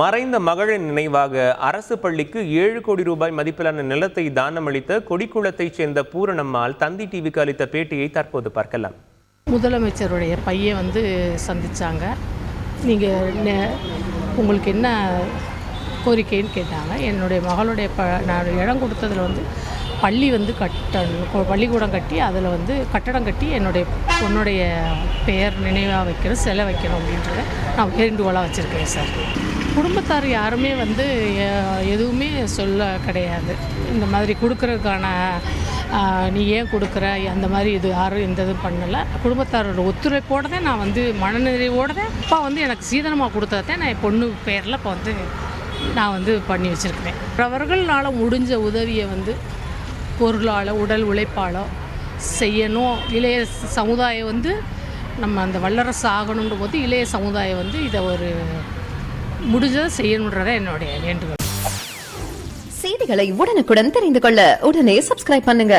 மறைந்த மகளின் நினைவாக அரசு பள்ளிக்கு 7 கோடி ரூபாய் மதிப்பிலான நிலத்தை தானமளித்த கொடிக்குளத்தைச் சேர்ந்த பூரணம்மாள் தந்தி டிவிக்கு அளித்த பேட்டியை தற்போது பார்க்கலாம். முதலமைச்சருடைய பையன் சந்திச்சாங்க. நீங்கள் உங்களுக்கு என்ன கோரிக்கைன்னு கேட்டாங்க. என்னுடைய மகளுடைய நான் இடம் கொடுத்ததில் பள்ளி கட்டணும், பள்ளிக்கூடம் கட்டி அதில் கட்டடம் கட்டி என்னுடைய பொண்ணுடைய பெயர் நினைவாக வைக்கணும், சிலை வைக்கணும் அப்படின்றத நான் வேண்டுகோளாக வச்சுருக்கேன் சார். குடும்பத்தார் யாருமே எதுவுமே சொல்ல கிடையாது. இந்த மாதிரி கொடுக்குறதுக்கான நீ ஏன் கொடுக்குற அந்த மாதிரி இது யாரும் எந்த இதுவும் பண்ணலை. குடும்பத்தாரோட ஒத்துழைப்போடு தான் நான் மனநிறைவோடு தான் அப்பா எனக்கு சீதனமாக கொடுத்ததை நான் என் பொண்ணு பேரில் இப்போ நான் பண்ணி வச்சுருக்கிறேன். அவர்களால் முடிஞ்ச உதவியை பொருளால் உடல் உழைப்பாலோ செய்யணும். இளைய சமுதாயம் நம்ம அந்த வல்லரசு ஆகணுன்ற போது இளைய சமுதாயம் இதை ஒரு முடிஞ்சதை செய்யணுன்றத என்னுடைய வேண்டுகோள். செய்திகளை உடனுக்குடன் தெரிந்து கொள்ள உடனே சப்ஸ்கிரைப் பண்ணுங்க.